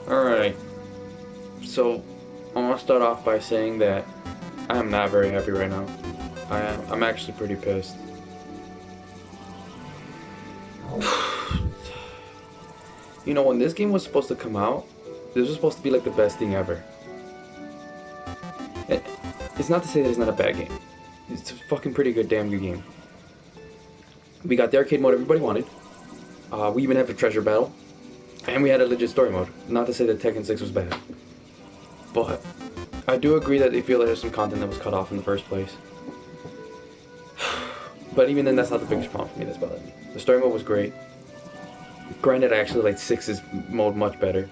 Alright, so I want to start off by saying that I am not very happy right now. I'm actually pretty pissed. You know, when this game was supposed to come out, this was supposed to be like the best thing ever. It, it's not to say that it's not a bad game. It's a fucking pretty good, damn good game. We got the arcade mode everybody wanted. We even have a treasure battle. And we had a legit story mode. Not to say that Tekken 6 was bad. But I do agree that they feel that there's some content that was cut off in the first place. But even then, that's not the biggest problem for me that's bothered me. The story mode was great. Granted, I actually like 6's mode much better.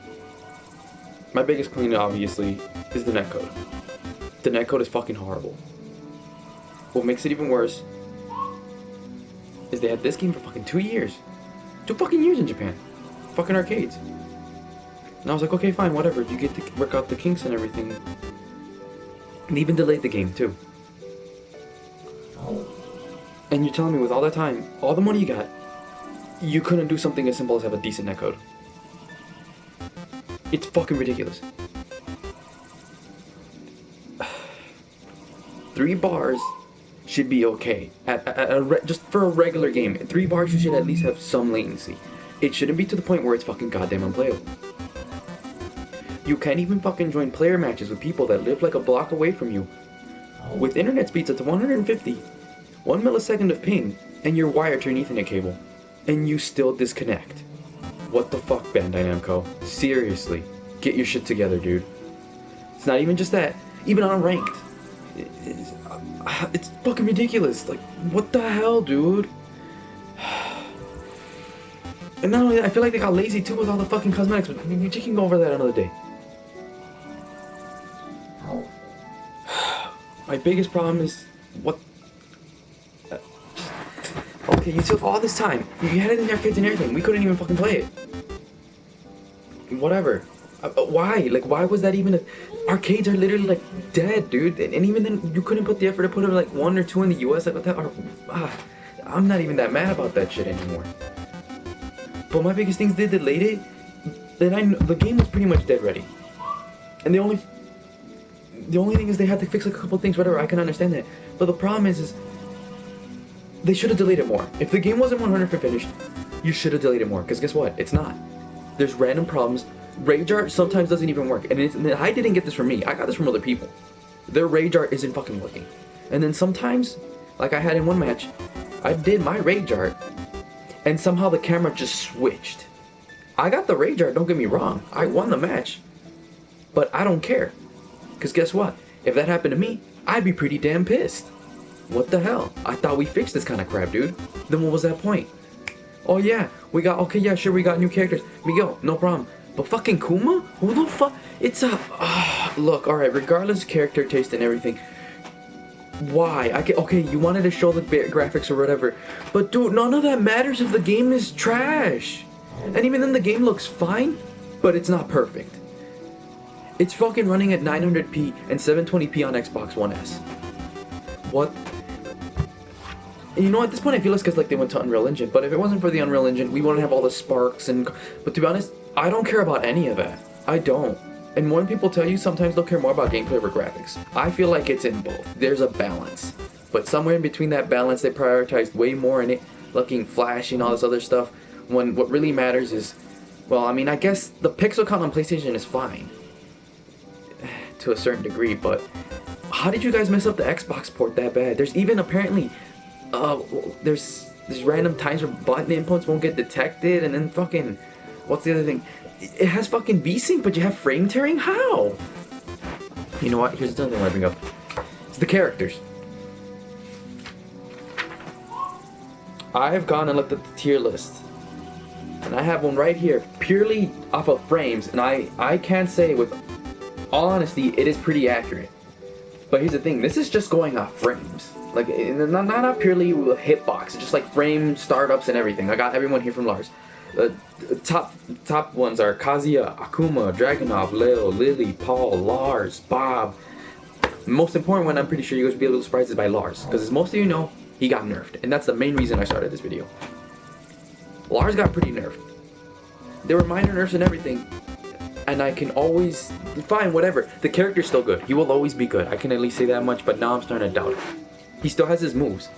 My biggest complaint, obviously, is the netcode. The netcode is fucking horrible. What makes it even worse is they had this game for fucking 2 years. 2 fucking years in Japan. Fucking arcades. And I was like, okay, fine, whatever. You get to work out the kinks and everything. And even delayed the game, too. And you're telling me with all that time, all the money you got, you couldn't do something as simple as have a decent netcode. It's fucking ridiculous. 3 bars should be okay. Just for a regular game, 3 bars you should at least have some latency. It shouldn't be to the point where it's fucking goddamn unplayable. You can't even fucking join player matches with people that live like a block away from you. With internet speeds up to 150, 1 millisecond of ping, and you're wired to an Ethernet cable, and you still disconnect. What the fuck, Bandai Namco? Seriously, get your shit together, dude. It's not even just that. Even on ranked, it's fucking ridiculous. Like, what the hell, dude? And not only that, I feel like they got lazy too with all the fucking cosmetics, but we can go over that another day. My biggest problem is what. Okay, you took all this time. You had it in the arcades and everything. We couldn't even fucking play it. Whatever. Why? Like, why was that even a... Arcades are literally, like, dead, dude. And even then, you couldn't put the effort to put, like, 1 or 2 in the US. Like, what that... I'm not even that mad about that shit anymore. But my biggest thing is they delayed it. Then the game was pretty much dead ready. And the only thing is they had to fix, like, a couple things, whatever. I can understand that. But the problem is they should have delayed it more. If the game wasn't 100% finished, you should have delayed it more. Because guess what? It's not. There's random problems. Rage art sometimes doesn't even work. And I didn't get this from me. I got this from other people. Their rage art isn't fucking working. And then sometimes, like I had in one match, I did my rage art, and somehow the camera just switched. I got the rage art, don't get me wrong. I won the match. But I don't care. Because guess what? If that happened to me, I'd be pretty damn pissed. What the hell? I thought we fixed this kind of crap, dude. Then what was that point? Oh yeah, we got, okay, yeah, sure, we got new characters. Miguel, no problem. But fucking Kuma? Who the fuck? It's a, look, alright, regardless of character taste and everything, why? Okay, you wanted to show the graphics or whatever, but dude, none of that matters if the game is trash. And even then the game looks fine, but it's not perfect. It's fucking running at 900p and 720p on Xbox One S. What? And you know, at this point I feel it's because like they went to Unreal Engine, but if it wasn't for the Unreal Engine, we wouldn't have all the sparks and... But to be honest, I don't care about any of that. I don't. And when people tell you sometimes they'll care more about gameplay over graphics, I feel like it's in both. There's a balance. But somewhere in between that balance, they prioritized way more in it, looking flashy and all this other stuff, when what really matters is... Well, I mean, I guess the pixel count on PlayStation is fine. To a certain degree, but... How did you guys mess up the Xbox port that bad? There's even apparently... there's random times where button inputs won't get detected, and then fucking... What's the other thing? It has fucking VSync, but you have frame tearing? How? You know what? Here's another thing I want to bring up. It's the characters. I've gone and looked at the tier list. And I have one right here, purely off of frames, and I can't say with all honesty, it is pretty accurate. But here's the thing, this is just going off frames. Like, not purely with hitbox, it's just like frame startups and everything. I got everyone here from Lars. Top ones are Kazuya, Akuma, Dragunov, Leo, Lily, Paul, Lars, Bob. The most important one, I'm pretty sure you guys will be a little surprised, is by Lars. Because as most of you know, he got nerfed. And that's the main reason I started this video. Lars got pretty nerfed. There were minor nerfs and everything. and I can always, fine, whatever. The character's still good. He will always be good. I can at least say that much, but now I'm starting to doubt it. He still has his moves.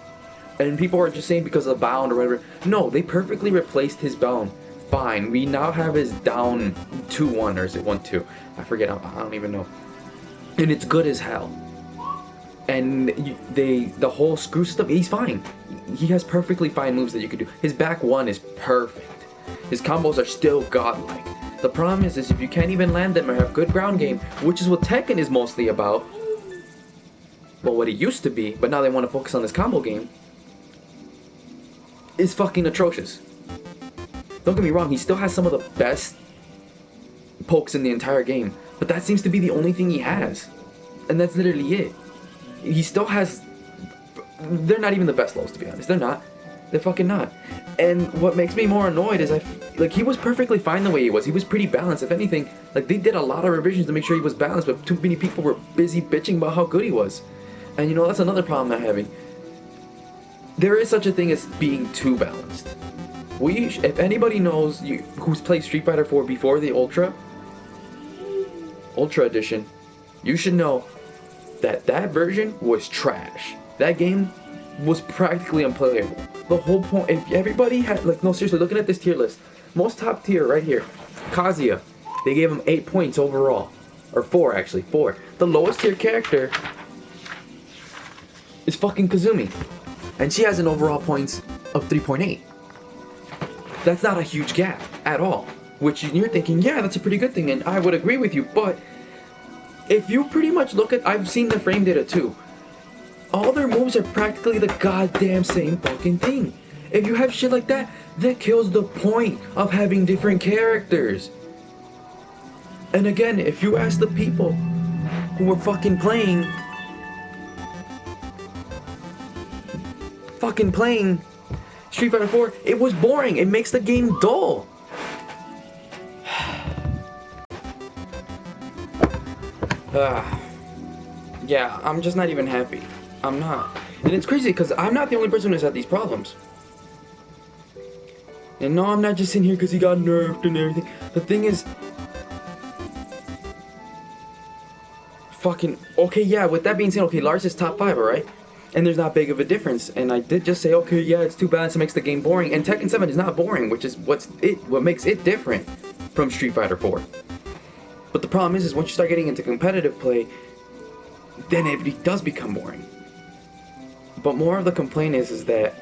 And people are just saying because of bound or whatever. No, they perfectly replaced his bound. Fine, we now have his down 2-1, or is it 1-2? I forget, I don't even know. And it's good as hell. And the whole screw stuff, he's fine. He has perfectly fine moves that you can do. His back 1 is perfect. His combos are still godlike. The problem is if you can't even land them or have good ground game, which is what Tekken is mostly about, well, what it used to be, but now they want to focus on this combo game, is fucking atrocious. Don't get me wrong, he still has some of the best pokes in the entire game, but that seems to be the only thing he has. And that's literally it. He still has... They're not even the best lows, to be honest. They're not. They're fucking not. And what makes me more annoyed is like, he was perfectly fine the way he was. He was pretty balanced. If anything, like, they did a lot of revisions to make sure he was balanced, but too many people were busy bitching about how good he was. And you know, that's another problem I'm having. There is such a thing as being too balanced. If anybody knows who's played Street Fighter 4 before the Ultra Edition, you should know that version was trash. That game was practically unplayable. The whole point, if everybody had, like, no, seriously, looking at this tier list, most top tier right here, Kazuya, they gave him 8 points overall. Or 4, actually, 4. The lowest tier character is fucking Kazumi. And she has an overall points of 3.8. That's not a huge gap at all. Which you're thinking, yeah, that's a pretty good thing, and I would agree with you, but if you pretty much look at, I've seen the frame data too, all their moves are practically the goddamn same fucking thing. If you have shit like that, that kills the point of having different characters. And again, if you ask the people who were fucking playing Street Fighter 4, it was boring. It makes the game dull. Yeah, I'm just not even happy. I'm not. And it's crazy because I'm not the only person who's had these problems. And no, I'm not just sitting here because he got nerfed and everything. The thing is... Fucking... Okay, yeah, with that being said, okay, Lars is top 5, alright? And there's not big of a difference. And I did just say, okay, yeah, it's too balanced, it makes the game boring. And Tekken 7 is not boring, which is what makes it different from Street Fighter 4. But the problem is once you start getting into competitive play, then it does become boring. But more of the complaint is that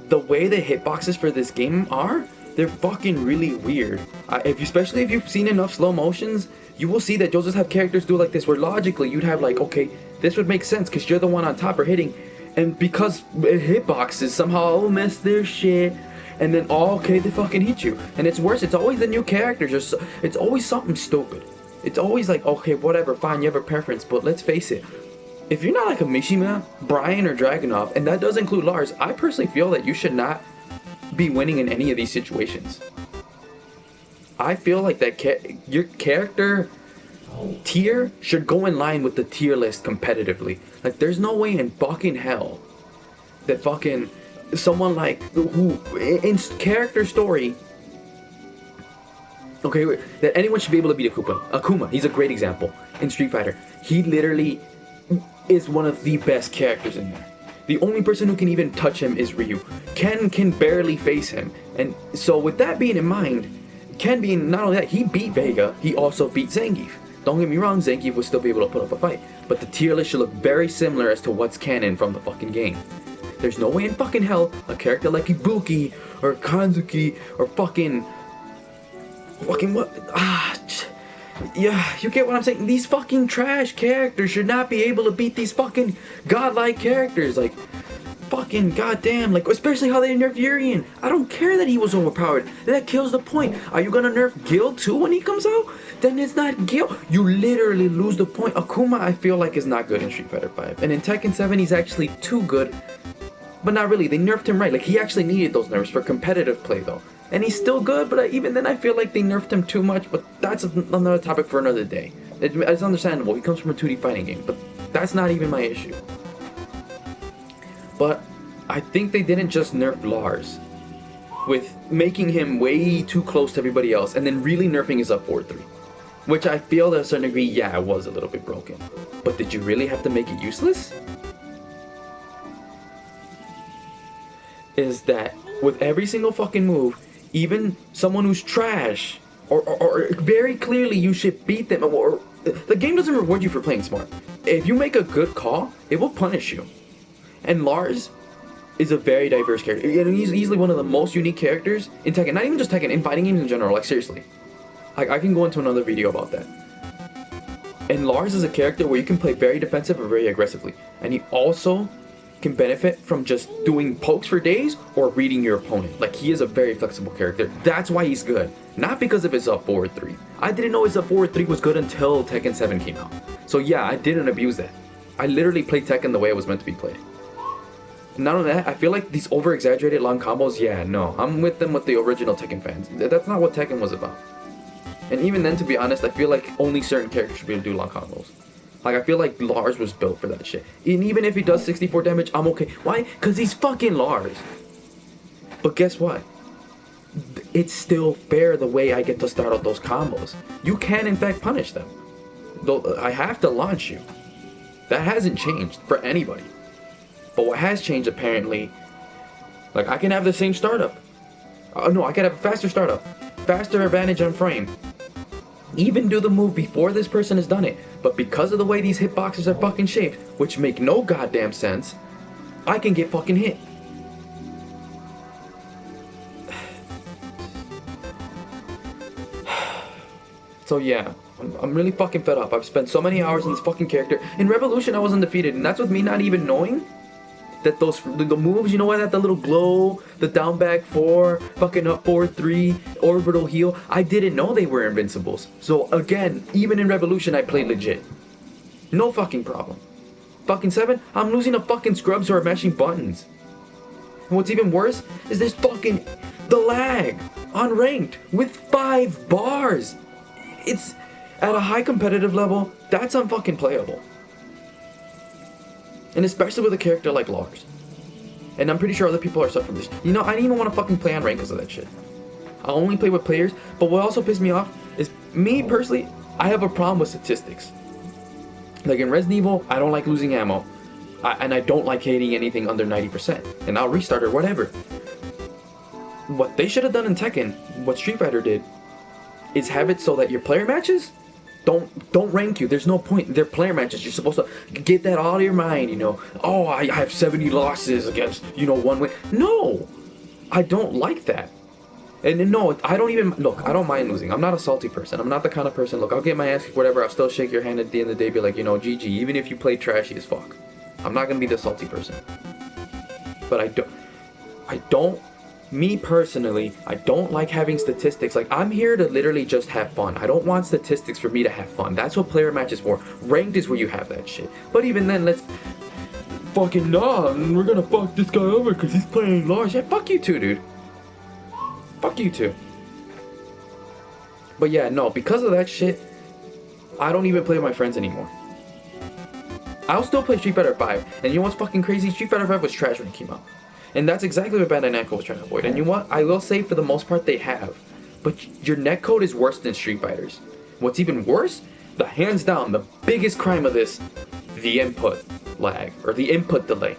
the way the hitboxes for this game are, they're fucking really weird. Especially if you've seen enough slow motions, you will see that you'll just have characters do like this, where logically you'd have like, okay, this would make sense because you're the one on top or hitting, and because hitboxes somehow mess their shit, and then okay, they fucking hit you. And it's worse, it's always the new characters, it's always something stupid. It's always like, okay, whatever, fine, you have a preference, but let's face it, if you're not like a Mishima, Brian, or Dragunov, and that does include Lars, I personally feel that you should not be winning in any of these situations. I feel like that your character tier should go in line with the tier list competitively. Like, there's no way in fucking hell that fucking someone like who in character story, okay, that anyone should be able to beat Akuma. He's a great example in Street Fighter. He literally is one of the best characters in there. The only person who can even touch him is Ryu. Ken can barely face him. And so with that being in mind, Ken being, not only that, he beat Vega, he also beat Zangief. Don't get me wrong, Zangief would still be able to put up a fight. But the tier list should look very similar as to what's canon from the fucking game. There's no way in fucking hell a character like Ibuki or Kanzuki or fucking what? Yeah, you get what I'm saying? These fucking trash characters should not be able to beat these fucking godlike characters. Like, fucking goddamn, like, especially how they nerfed Urian. I don't care that he was overpowered. That kills the point. Are you gonna nerf Gil too when he comes out? Then it's not Gil. You literally lose the point. Akuma, I feel like, is not good in Street Fighter 5. And in Tekken 7, he's actually too good. But not really. They nerfed him right. Like, he actually needed those nerfs for competitive play, though. And he's still good, but even then I feel like they nerfed him too much, but that's another topic for another day. It's understandable, he comes from a 2D fighting game, but that's not even my issue. But I think they didn't just nerf Lars with making him way too close to everybody else and then really nerfing his up forward 3. Which I feel to a certain degree, yeah, it was a little bit broken. But did you really have to make it useless? Is that with every single fucking move, even someone who's trash, or very clearly you should beat them, or the game doesn't reward you for playing smart. If you make a good call, it will punish you. And Lars is a very diverse character. And he's easily one of the most unique characters in Tekken. Not even just Tekken, in fighting games in general, like seriously. I can go into another video about that. And Lars is a character where you can play very defensive or very aggressively. And he also can benefit from just doing pokes for days or reading your opponent. Like, he is a very flexible character. That's why he's good. Not because of his up forward 3. I didn't know his up forward 3 was good until Tekken 7 came out. So yeah, I didn't abuse that. I literally played Tekken the way it was meant to be played. Not only that, I feel like these over-exaggerated long combos, yeah, no. I'm with them with the original Tekken fans. That's not what Tekken was about. And even then, to be honest, I feel like only certain characters should be able to do long combos. Like, I feel like Lars was built for that shit. And even if he does 64 damage, I'm okay. Why? Because he's fucking Lars. But guess what? It's still fair the way I get to start out those combos. You can, in fact, punish them. Though I have to launch you. That hasn't changed for anybody. But what has changed, apparently, like, I can have the same startup. No, I can have a faster startup. Faster advantage on frame. Even do the move before this person has done it. But because of the way these hitboxes are fucking shaped, which make no goddamn sense, I can get fucking hit. So yeah, I'm really fucking fed up. I've spent so many hours on this fucking character. In Revolution, I was undefeated, and that's with me not even knowing that the moves, you know what, that little glow, the down back 4, fucking up forward 3, orbital heal, I didn't know they were invincibles. So again, even in Revolution, I played legit. No fucking problem. Fucking 7, I'm losing to fucking scrubs who are mashing buttons. And what's even worse is this fucking, the lag on ranked with 5 bars. It's, at a high competitive level, that's unfucking playable. And especially with a character like Lars. And I'm pretty sure other people are suffering this. You know, I didn't even want to fucking play on rank because of that shit. I only play with players, but what also pissed me off is, me personally, I have a problem with statistics. Like in Resident Evil, I don't like losing ammo. And I don't like hitting anything under 90%. And I'll restart or whatever. What they should have done in Tekken, what Street Fighter did, is have it so that your player matches don't rank you. There's no point. They're player matches. You're supposed to get that out of your mind, you know. Oh, I have 70 losses against, you know, 1 win. No! I don't like that. And no, I don't even, look, I don't mind losing. I'm not a salty person. I'm not the kind of person, look, I'll get my ass kicked, whatever, I'll still shake your hand at the end of the day, be like, you know, GG, even if you play trashy as fuck. I'm not gonna be the salty person. But I don't, me personally, I don't like having statistics. Like, I'm here to literally just have fun. I don't want statistics for me to have fun. That's what player match is for. Ranked is where you have that shit. But even then, let's fucking, nah, we're gonna fuck this guy over because he's playing Lars. Yeah, fuck you too, dude. Fuck you too. But yeah, no, because of that shit, I don't even play with my friends anymore. I'll still play Street Fighter 5. And you know what's fucking crazy? Street Fighter 5 was trash when it came out. And that's exactly what Bandai Namco was trying to avoid. And you know what? I will say for the most part they have. But your netcode is worse than Street Fighter's. What's even worse? The hands down, the biggest crime of this, the input lag. Or the input delay.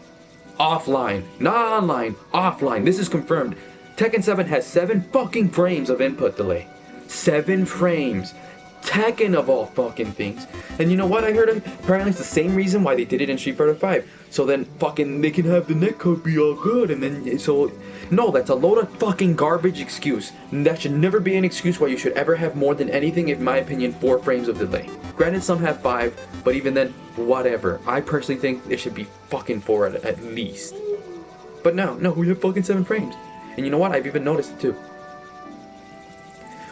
Offline. Not online. Offline. This is confirmed. Tekken 7 has 7 fucking frames of input delay. 7 frames. Tekken of all fucking things. And you know what I heard? Apparently it's the same reason why they did it in Street Fighter 5. So then fucking they can have the netcode be all good and then so no, that's a load of fucking garbage excuse. And that should never be an excuse why you should ever have more than anything, in my opinion, 4 frames of delay. Granted some have 5, but even then, whatever. I personally think it should be fucking 4 at least. But no, we have fucking 7 frames. And you know what? I've even noticed it too.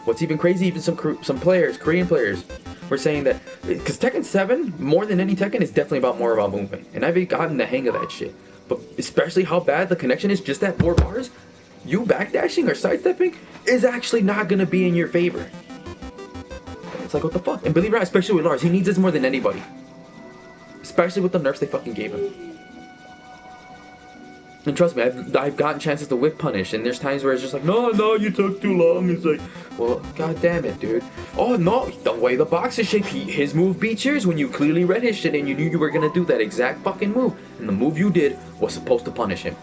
What's even crazy, even some players, Korean players, were saying that, because Tekken 7, more than any Tekken, is definitely more about movement. And I've gotten the hang of that shit. But especially how bad the connection is, just at 4 bars, you backdashing or sidestepping is actually not going to be in your favor. It's like, what the fuck? And believe it or not, especially with Lars, he needs this more than anybody. Especially with the nerfs they fucking gave him. And trust me, I've gotten chances to whip punish, and there's times where it's just like, no, you took too long. It's like, well, god damn it, dude. Oh no, the way the box is shaped, his move beats yours when you clearly read his shit and you knew you were gonna do that exact fucking move. And the move you did was supposed to punish him.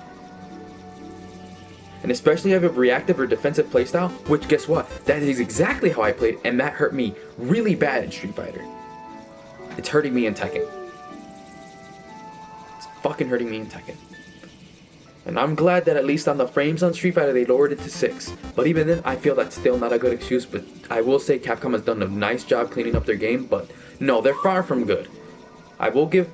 And especially if you have a reactive or defensive playstyle, which guess what? That is exactly how I played, and that hurt me really bad in Street Fighter. It's hurting me in Tekken. It's fucking hurting me in Tekken. And I'm glad that at least on the frames on Street Fighter they lowered it to 6. But even then, I feel that's still not a good excuse. But I will say Capcom has done a nice job cleaning up their game. But no, they're far from good. I will give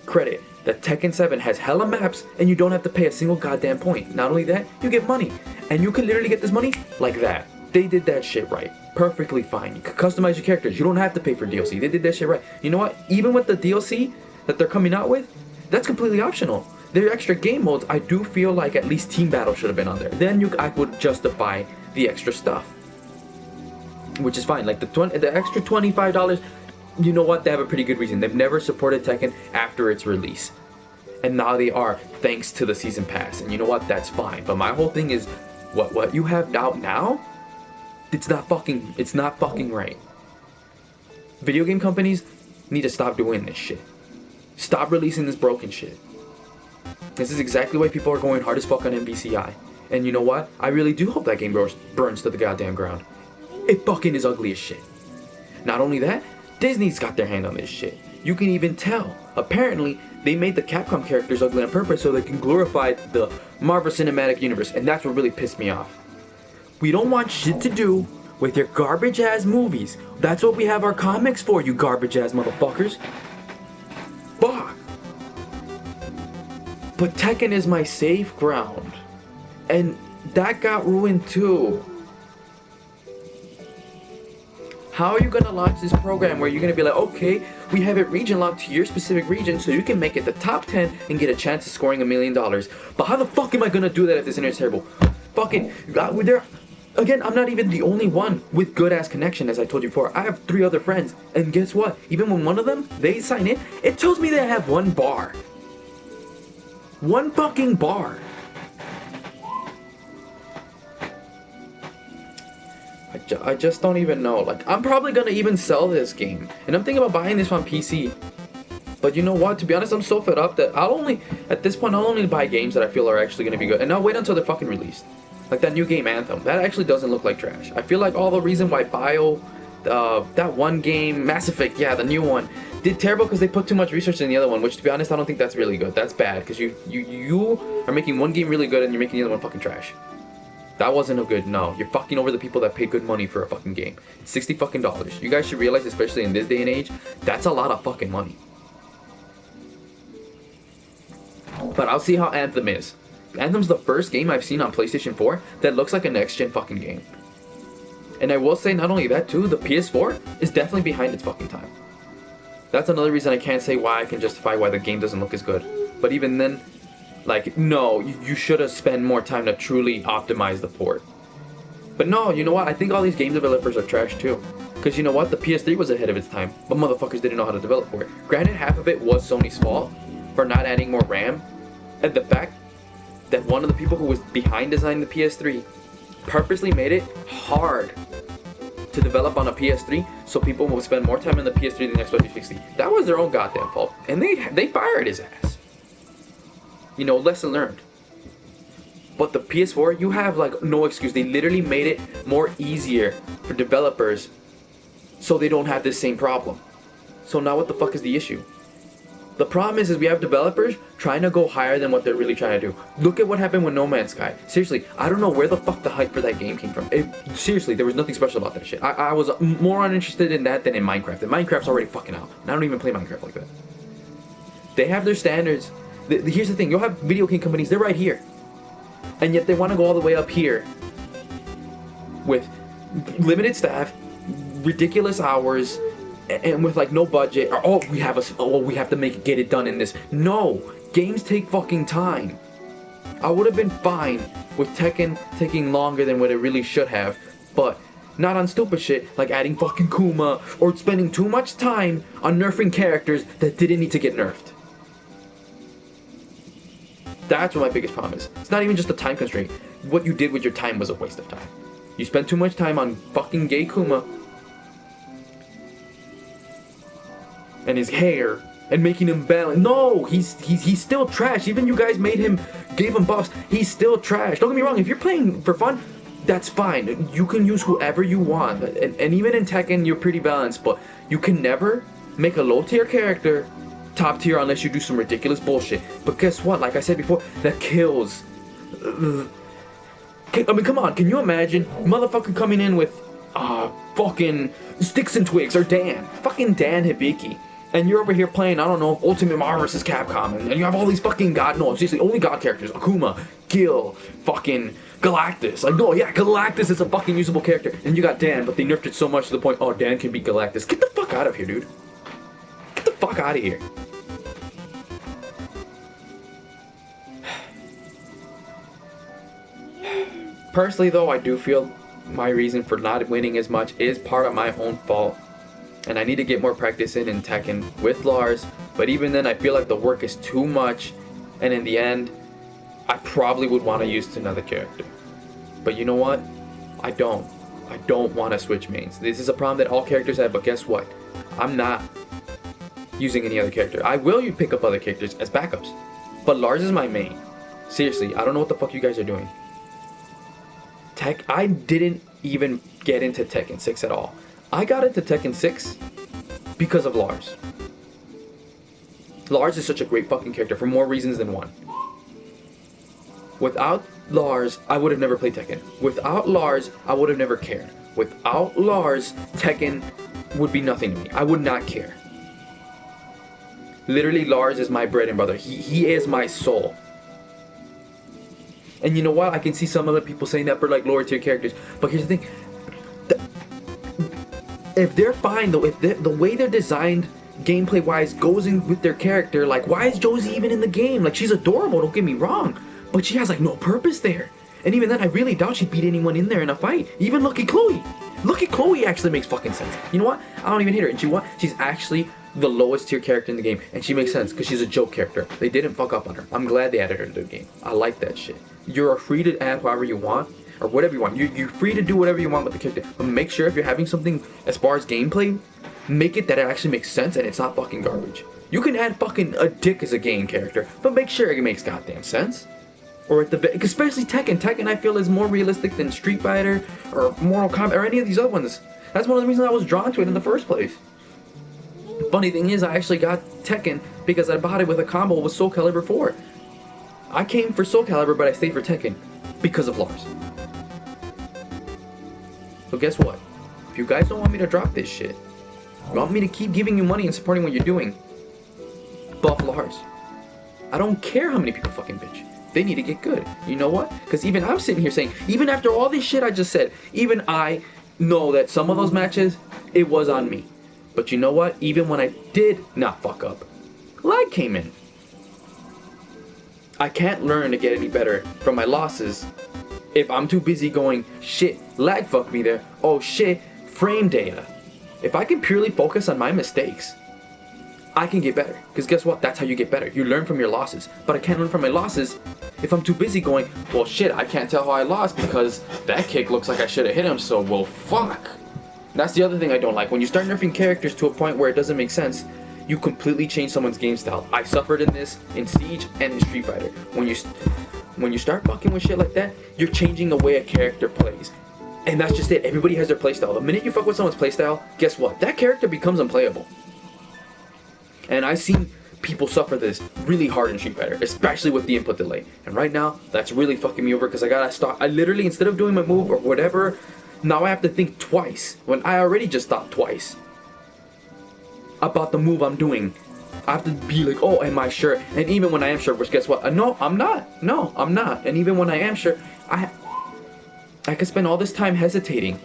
credit that Tekken 7 has hella maps and you don't have to pay a single goddamn point. Not only that, you get money. And you can literally get this money like that. They did that shit right. Perfectly fine. You can customize your characters. You don't have to pay for DLC. They did that shit right. You know what? Even with the DLC that they're coming out with, that's completely optional. Their extra game modes, I do feel like at least Team Battle should have been on there. Then I would justify the extra stuff, which is fine. Like the extra $25, you know what? They have a pretty good reason. They've never supported Tekken after its release, and now they are thanks to the season pass. And you know what? That's fine. But my whole thing is, what you have out now, it's not fucking right. Video game companies need to stop doing this shit. Stop releasing this broken shit. This is exactly why people are going hard as fuck on MVCI. And you know what? I really do hope that game burns to the goddamn ground. It fucking is ugly as shit. Not only that, Disney's got their hand on this shit. You can even tell. Apparently, they made the Capcom characters ugly on purpose so they can glorify the Marvel Cinematic Universe. And that's what really pissed me off. We don't want shit to do with your garbage ass movies. That's what we have our comics for, you garbage ass motherfuckers. Fuck. But Tekken is my safe ground, and that got ruined too. How are you gonna launch this program where you're gonna be like, okay, we have it region locked to your specific region so you can make it the top 10 and get a chance of scoring $1 million? But how the fuck am I gonna do that if this internet's terrible? Fucking, again, I'm not even the only one with good ass connection, as I told you before. I have 3 other friends, and guess what? Even when one of them, they sign in, it tells me they have 1 bar. 1 fucking bar. I just don't even know. Like, I'm probably gonna even sell this game, and I'm thinking about buying this on PC. But you know what? To be honest, I'm so fed up that at this point, I'll only buy games that I feel are actually gonna be good, and I'll wait until they're fucking released. Like that new game, Anthem. That actually doesn't look like trash. I feel like all the reason why that one game, Mass Effect, yeah, the new one, did terrible because they put too much research in the other one, which to be honest, I don't think that's really good. That's bad, because you are making one game really good and you're making the other one fucking trash. That wasn't a good, no. You're fucking over the people that pay good money for a fucking game. It's $60 fucking. You guys should realize, especially in this day and age, that's a lot of fucking money. But I'll see how Anthem is. Anthem's the first game I've seen on PlayStation 4 that looks like a next-gen fucking game. And I will say, not only that too, the PS4 is definitely behind its fucking time. That's another reason I can't say why I can justify why the game doesn't look as good. But even then, like, no, you should have spent more time to truly optimize the port. But no, you know what? I think all these game developers are trash too. Because you know what? The PS3 was ahead of its time, but motherfuckers didn't know how to develop for it. Granted, half of it was Sony's fault for not adding more RAM. And the fact that one of the people who was behind designing the PS3 purposely made it hard to develop on a PS3 so people will spend more time on the PS3 than the Xbox 360. That was their own goddamn fault. And they fired his ass. You know, lesson learned. But the PS4, you have like no excuse. They literally made it more easier for developers so they don't have this same problem. So now what the fuck is the issue? The problem is we have developers trying to go higher than what they're really trying to do. Look at what happened with No Man's Sky. Seriously, I don't know where the fuck the hype for that game came from. Seriously, there was nothing special about that shit. I was more uninterested in that than in Minecraft. And Minecraft's already fucking out. And I don't even play Minecraft like that. They have their standards. Here's the thing. You'll have video game companies. They're right here. And yet they want to go all the way up here with limited staff, ridiculous hours, and with like no budget, or we have to get it done in this. No, games take fucking time. I would have been fine with Tekken taking longer than what it really should have, but not on stupid shit like adding fucking Kuma or spending too much time on nerfing characters that didn't need to get nerfed. That's what my biggest problem is. It's not even just a time constraint. What you did with your time was a waste of time. You spent too much time on fucking gay Kuma and his hair and making him balance. No, he's still trash. Even you guys gave him buffs. He's still trash. Don't get me wrong. If you're playing for fun, that's fine. You can use whoever you want. And even in Tekken, you're pretty balanced. But you can never make a low tier character top tier unless you do some ridiculous bullshit. But guess what? Like I said before, that kills. I mean, come on. Can you imagine motherfucker coming in with fucking Sticks and Twigs or Dan? Fucking Dan Hibiki. And you're over here playing, I don't know, Ultimate Marvel vs. Capcom, and you have all these fucking seriously, only God characters. Akuma, Gil, fucking Galactus. Like, no, yeah, Galactus is a fucking usable character. And you got Dan, but they nerfed it so much to the point, oh, Dan can beat Galactus. Get the fuck out of here, dude. Get the fuck out of here. Personally, though, I do feel my reason for not winning as much is part of my own fault. And I need to get more practice in Tekken with Lars. But even then, I feel like the work is too much. And in the end, I probably would want to use another character. But you know what? I don't want to switch mains. This is a problem that all characters have, but guess what? I'm not using any other character. I will pick up other characters as backups. But Lars is my main. Seriously, I don't know what the fuck you guys are doing. I didn't even get into Tekken 6 at all. I got into Tekken 6 because of Lars. Lars is such a great fucking character for more reasons than one. Without Lars, I would have never played Tekken. Without Lars, I would have never cared. Without Lars, Tekken would be nothing to me. I would not care. Literally, Lars is my bread and butter. He is my soul. And you know what? I can see some other people saying that for like lower tier characters. But here's the thing. If they're fine though, if the way they're designed gameplay wise goes in with their character, like why is Josie even in the game? Like she's adorable, don't get me wrong. But she has like no purpose there. And even then I really doubt she'd beat anyone in there in a fight. Even Lucky Chloe. Lucky Chloe actually makes fucking sense. You know what? I don't even hate her. And she's actually the lowest tier character in the game. And she makes sense because she's a joke character. They didn't fuck up on her. I'm glad they added her to the game. I like that shit. You're free to add however you want. Or whatever you want. You're free to do whatever you want with the character. But make sure if you're having something as far as gameplay, make it that it actually makes sense and it's not fucking garbage. You can add fucking a dick as a game character, but make sure it makes goddamn sense. Or at the especially Tekken. Tekken I feel is more realistic than Street Fighter or Mortal Kombat or any of these other ones. That's one of the reasons I was drawn to it in the first place. The funny thing is I actually got Tekken because I bought it with a combo with Soul Calibur 4. I came for Soul Calibur but I stayed for Tekken because of Lars. So guess what? If you guys don't want me to drop this shit, you want me to keep giving you money and supporting what you're doing, buff Lars. I don't care how many people fucking bitch. They need to get good. You know what? Because even I'm sitting here saying, even after all this shit I just said, even I know that some of those matches, it was on me. But you know what? Even when I did not fuck up, lag came in. I can't learn to get any better from my losses if I'm too busy going, shit, lag fucked me there. Oh shit, frame data. If I can purely focus on my mistakes, I can get better. Because guess what? That's how you get better. You learn from your losses. But I can't learn from my losses if I'm too busy going, well shit, I can't tell how I lost because that kick looks like I should have hit him, so well fuck. That's the other thing I don't like. When you start nerfing characters to a point where it doesn't make sense, you completely change someone's game style. I suffered in this in Siege and in Street Fighter. When you start fucking with shit like that, you're changing the way a character plays. And that's just it. Everybody has their playstyle. The minute you fuck with someone's playstyle, guess what? That character becomes unplayable. And I've seen people suffer this really hard in Street Fighter, especially with the input delay. And right now, that's really fucking me over because I gotta stop. I literally, instead of doing my move or whatever, now I have to think twice when I already just thought twice about the move I'm doing. I have to be like, oh, am I sure? And even when I am sure, which guess what? No, I'm not. No, I'm not. And even when I am sure, I could spend all this time hesitating.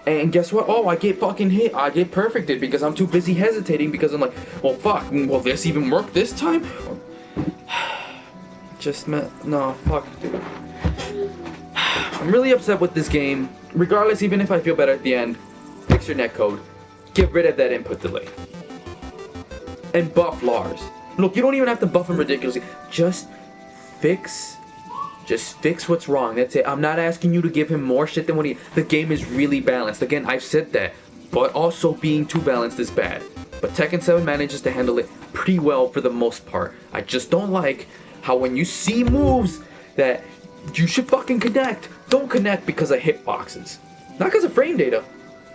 And guess what? Oh, I get fucking hit. I get perfected because I'm too busy hesitating because I'm like, well, fuck. Will this even work this time? No, fuck, dude. I'm really upset with this game. Regardless, even if I feel better at the end, fix your netcode. Get rid of that input delay. And buff Lars. Look, you don't even have to buff him ridiculously. Just just fix what's wrong. That's it. I'm not asking you to give him more shit than what he... The game is really balanced. Again, I've said that. But also being too balanced is bad. But Tekken 7 manages to handle it pretty well for the most part. I just don't like how when you see moves that you should fucking connect, don't connect because of hitboxes. Not because of frame data.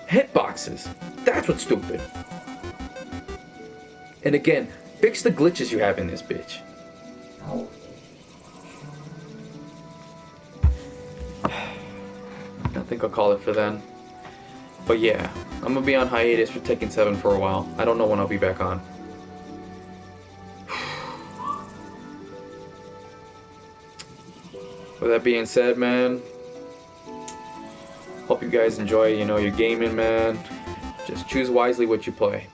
Hitboxes. That's what's stupid. And again, fix the glitches you have in this bitch. I think I'll call it for then. But yeah, I'm gonna be on hiatus for Tekken 7 for a while. I don't know when I'll be back on. With that being said, man, hope you guys enjoy, your gaming, man. Just choose wisely what you play.